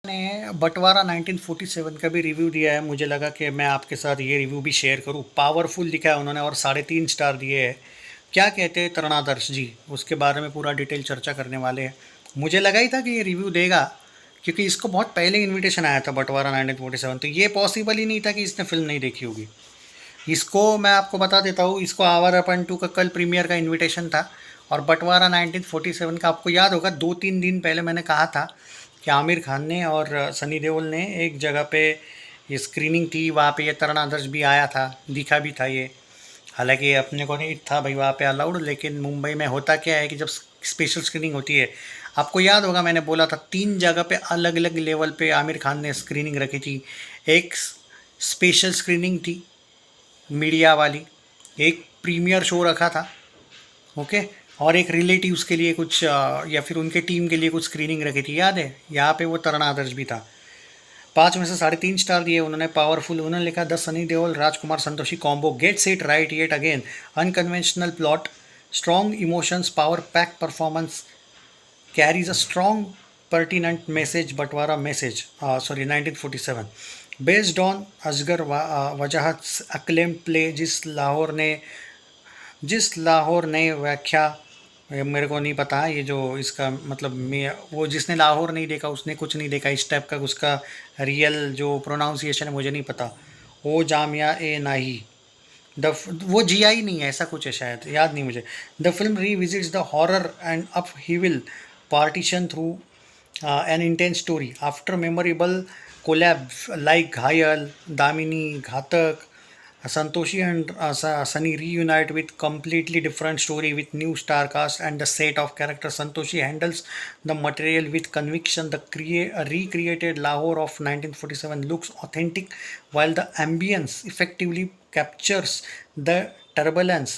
ने बंटवारा 1947 का भी रिव्यू दिया है। मुझे लगा कि मैं आपके साथ ये रिव्यू भी शेयर करूं। पावरफुल लिखा है उन्होंने और 3.5 स्टार दिए हैं। क्या कहते हैं तरुणादर्श जी, उसके बारे में पूरा डिटेल चर्चा करने वाले हैं। मुझे लगा ही था कि ये रिव्यू देगा, क्योंकि इसको बहुत पहले इनविटेशन आया था बंटवारा 1947, तो ये पॉसिबल ही नहीं था कि इसने फिल्म नहीं देखी होगी। इसको मैं आपको बता देता हूँ, इसको आवर अपन 2 का कल प्रीमियर का इनविटेशन था। और बंटवारा 1947 का आपको याद होगा, 2-3 दिन पहले मैंने कहा था कि आमिर खान ने और सनी देओल ने एक जगह पे ये स्क्रीनिंग थी, वहाँ पे ये तरण आदर्श भी आया था, दिखा भी था ये। हालांकि अपने को नहीं था भाई वहाँ पे अलाउड, लेकिन मुंबई में होता क्या है कि जब स्पेशल स्क्रीनिंग होती है, आपको याद होगा मैंने बोला था 3 जगह पे अलग अलग लेवल पे आमिर खान ने स्क्रीनिंग रखी थी। एक स्पेशल स्क्रीनिंग थी मीडिया वाली, एक प्रीमियर शो रखा था, ओके, और एक रिलेटिव्स के लिए कुछ या फिर उनके टीम के लिए कुछ स्क्रीनिंग रखी थी, याद है? यहाँ पे वो तरण आदर्श भी था। 5 में से 3.5 स्टार दिए उन्होंने। पावरफुल उन्होंने लिखा, the Sunny Deol Rajkumar Santoshi combo gets it right yet again, unconventional plot, strong emotions, power pack performance, carries a strong pertinent message, Batwara message, 1947, based on Asghar Wajahat acclaimed play, जिस लाहौर ने व्याख्या, ये मेरे को नहीं पता ये जो इसका मतलब, मैं वो जिसने लाहौर नहीं देखा उसने कुछ नहीं देखा, इस टाइप का उसका रियल जो प्रोनाउंसिएशन है मुझे नहीं पता। ओ जामिया ए नाही, द वो जिया ही नहीं है, ऐसा कुछ है शायद, याद नहीं मुझे। The film revisits the horror and upheaval partition through an intense story. After memorable collab like Ghayal, Damini, Ghatak, Santoshi and Sunny reunite with completely different story with new star cast and the set of characters. Santoshi handles the material with conviction. The recreated Lahore of 1947 looks authentic, while the ambience effectively captures the turbulence,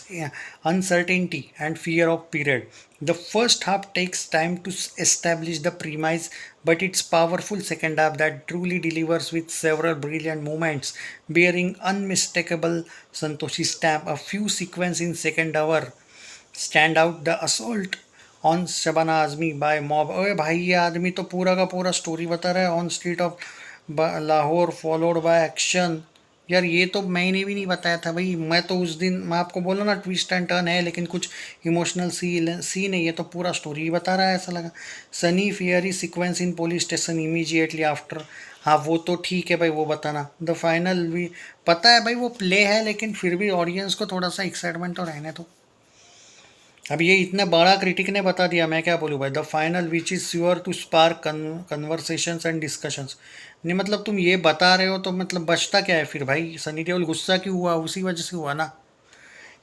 uncertainty, and fear of period. The first half takes time to establish the premise, but its powerful second half that truly delivers with several brilliant moments bearing unmistakable Santoshi stamp. A few sequences in second hour stand out. The assault on Shabana Azmi by mob, अरे भाई ये आदमी तो पूरा का पूरा story बता रहा है। On street of Lahore followed by action, यार ये तो मैंने भी नहीं बताया था भाई। मैं तो उस दिन मैं आपको बोला ना ट्विस्ट एंड टर्न है, लेकिन कुछ इमोशनल सीन है, ये तो पूरा स्टोरी ही बता रहा है ऐसा लगा। Sunny fiery sequence in police station immediately after, हाँ वो तो ठीक है भाई, वो बताना। द फाइनल भी पता है भाई वो प्ले है, लेकिन फिर भी ऑडियंस को थोड़ा सा एक्साइटमेंट तो रहने दो। अब ये इतना बड़ा क्रिटिक ने बता दिया, मैं क्या बोलूँ भाई। The final which is sure to spark conversations and discussions, नहीं मतलब तुम ये बता रहे हो तो मतलब बचता क्या है फिर भाई? सनी देओल गुस्सा क्यों हुआ? उसी वजह से हुआ ना।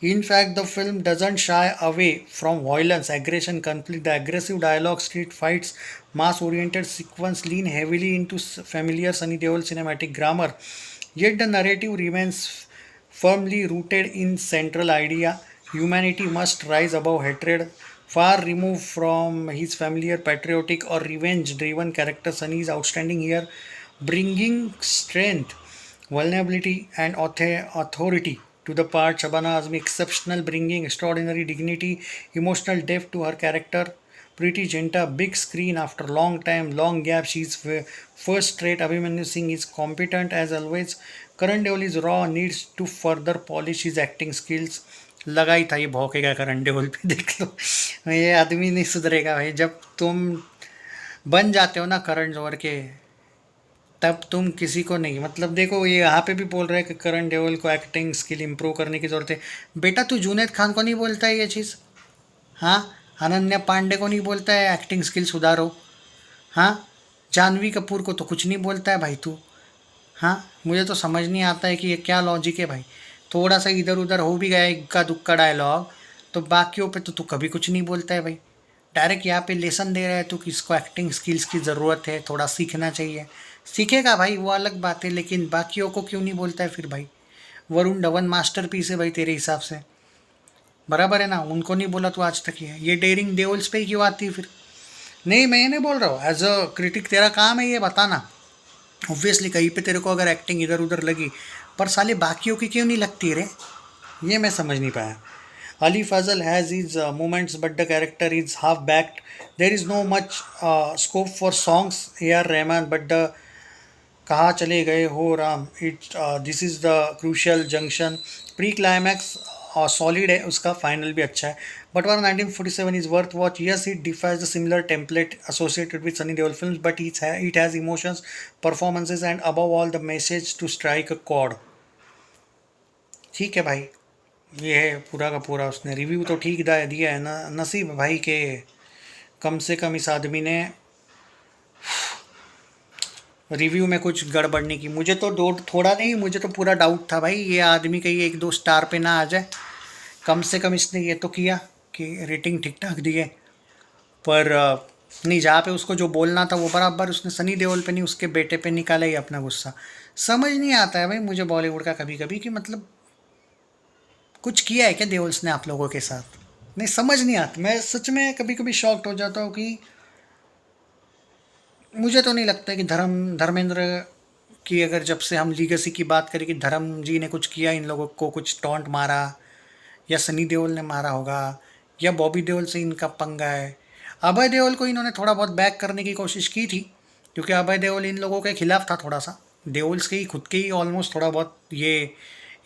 In fact, the film doesn't shy away from violence, aggression, conflict. The aggressive dialogue, street fights, mass-oriented sequence lean heavily into familiar Sunny Deol cinematic grammar. Yet the narrative remains firmly rooted in central idea: humanity must rise above hatred. Far removed from his familiar patriotic or revenge-driven character, Sunny is outstanding here, bringing strength, vulnerability, and authority to the part. Shabana Azmi exceptional, bringing extraordinary dignity, emotional depth to her character. Pretty Jinta, big screen after long time, long gap. She's first straight. Abhimanyu Singh is competent as always. Karan Deol is raw, needs to further polish his acting skills. लगा ही था ये भौंकेगा करण देओल पे, देख लो ये आदमी नहीं सुधरेगा भाई। जब तुम बन जाते हो ना करण जोहर के, तब तुम किसी को नहीं, मतलब देखो ये यहाँ पे भी बोल रहे हैं कि करण देओल को एक्टिंग स्किल इंप्रूव करने की ज़रूरत है। बेटा तू जुनैद खान को नहीं बोलता है ये चीज़? हाँ, अनन्या पांडे को नहीं बोलता है एक्टिंग स्किल सुधारो? हाँ, जानवी कपूर को तो कुछ नहीं बोलता है भाई तू? हाँ, मुझे तो समझ नहीं आता है कि ये क्या लॉजिक है भाई। थोड़ा सा इधर उधर हो भी गया इक्का दुक्का डायलॉग, तो बाकियों पे तो तू कभी कुछ नहीं बोलता है भाई। डायरेक्ट यहाँ पे लेसन दे रहा है तू कि इसको एक्टिंग स्किल्स की ज़रूरत है, थोड़ा सीखना चाहिए। सीखेगा भाई वो अलग बात है, लेकिन बाकियों को क्यों नहीं बोलता है फिर भाई? वरुण धवन मास्टरपीस है भाई तेरे हिसाब से, बराबर है ना? उनको नहीं बोला तो आज तक ये डेयरिंग देओल्स पे ही क्यों आती है फिर? नहीं मैं ये नहीं बोल रहा हूँ, एज अ क्रिटिक तेरा काम है ये बताना। ऑब्वियसली कहीं पे तेरे को अगर एक्टिंग इधर उधर लगी, पर साले बाकियों की क्यों नहीं लगती रे? ये मैं समझ नहीं पाया। Ali Fazal has his moments, but the character is half backed. There is no much scope for songs. A.R. Rahman, but the कहाँ चले गए हो Ram, it this is the crucial junction, pre climax solid है उसका, final भी अच्छा है. But war 1947 is worth watch. Yes, it defies the similar template associated with Sunny Deol films, but it has emotions, performances and above all the message to strike a chord. ठीक है भाई, ये है पूरा का पूरा. उसने रिव्यू तो ठीक दिया है ना. नसीब भाई के कम से कम इस आदमी ने रिव्यू में कुछ गड़बड़ नहीं की. मुझे तो थोड़ा नहीं, मुझे तो पूरा डाउट था भाई, ये आदमी कहीं 1-2 स्टार पे ना आ जाए. कम से कम इसने ये तो किया कि रेटिंग ठीक ठाक दी है. पर नहीं, जहाँ पे उसको जो बोलना था वो बराबर उसने सनी देओल पे नहीं, उसके बेटे पे निकाला ही अपना गुस्सा. समझ नहीं आता है भाई मुझे बॉलीवुड का कभी कभी कि मतलब कुछ किया है क्या देओल्स ने आप लोगों के साथ. नहीं समझ नहीं आता. मैं सच में कभी कभी शॉक्ड हो जाता हूँ कि मुझे तो नहीं लगता कि धर्मेंद्र की, अगर जब से हम लीगेसी की बात करें कि धर्म जी ने कुछ किया, इन लोगों को कुछ टॉन्ट मारा, या सनी देओल ने मारा होगा, या बॉबी देओल से इनका पंगा है. अभय देओल को इन्होंने थोड़ा बहुत बैक करने की कोशिश की थी, क्योंकि अभय देओल इन लोगों के खिलाफ था थोड़ा सा. देओल्स के ही खुद के ही ऑलमोस्ट थोड़ा बहुत ये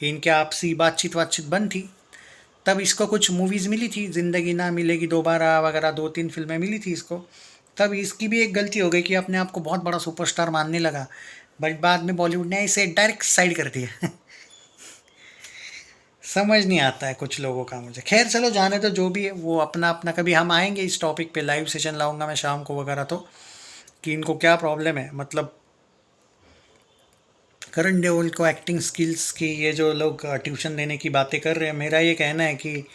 इनके आपसी बातचीत बंद थी. तब इसको कुछ मूवीज़ मिली थी, ज़िंदगी ना मिलेगी दोबारा वगैरह 2-3 फिल्में मिली थी इसको. तब इसकी भी एक गलती हो गई कि अपने आप को बहुत बड़ा सुपरस्टार मानने लगा, बट बाद में बॉलीवुड ने इसे डायरेक्ट साइड कर दिया. समझ नहीं आता है कुछ लोगों का मुझे. खैर चलो जाने तो, जो भी है वो अपना अपना. कभी हम आएंगे इस टॉपिक पे, लाइव सेशन लाऊंगा मैं शाम को वगैरह, तो कि इनको क्या प्रॉब्लम है. मतलब करण देओल को एक्टिंग स्किल्स की ये जो लोग ट्यूशन देने की बातें कर रहे हैं, मेरा ये कहना है कि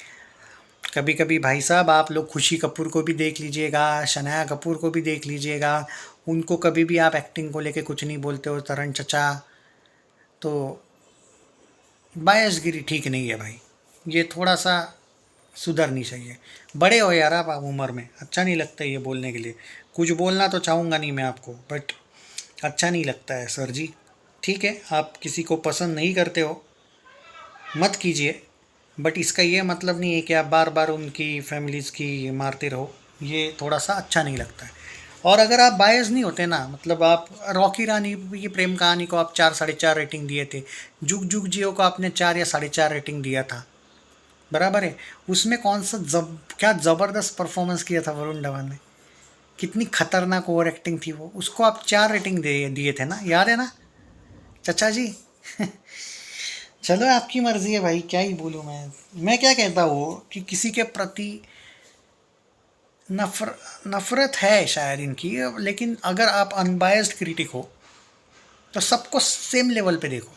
कभी कभी भाई साहब आप लोग खुशी कपूर को भी देख लीजिएगा, शनाया कपूर को भी देख लीजिएगा. उनको कभी भी आप एक्टिंग को लेके कुछ नहीं बोलते हो. तरण चचा तो बायसगिरी ठीक नहीं है भाई, ये थोड़ा सा सुधरनी चाहिए. बड़े हो यार आप उम्र में, अच्छा नहीं लगता ये बोलने के लिए. कुछ बोलना तो चाहूँगा नहीं मैं आपको, बट अच्छा नहीं लगता है सर जी. ठीक है, आप किसी को पसंद नहीं करते हो, मत कीजिए, बट इसका ये मतलब नहीं है कि आप बार बार उनकी फैमिलीज़ की मारते रहो. ये थोड़ा सा अच्छा नहीं लगता है. और अगर आप बायस नहीं होते ना, मतलब आप रॉकी रानी की प्रेम कहानी को आप 4-4.5 रेटिंग दिए थे, जुग जुग जियो को आपने 4 या 4.5 रेटिंग दिया था, बराबर है. उसमें कौन सा क्या ज़बरदस्त परफॉर्मेंस किया था वरुण धवन ने, कितनी खतरनाक ओवर एक्टिंग थी वो, उसको आप 4 रेटिंग दिए थे ना, याद है ना चचा जी. चलो आपकी मर्जी है भाई, क्या ही बोलूँ मैं क्या कहता हूँ कि किसी के प्रति नफरत है शायद इनकी, लेकिन अगर आप अनबायस्ड क्रिटिक हो तो सबको सेम लेवल पे देखो.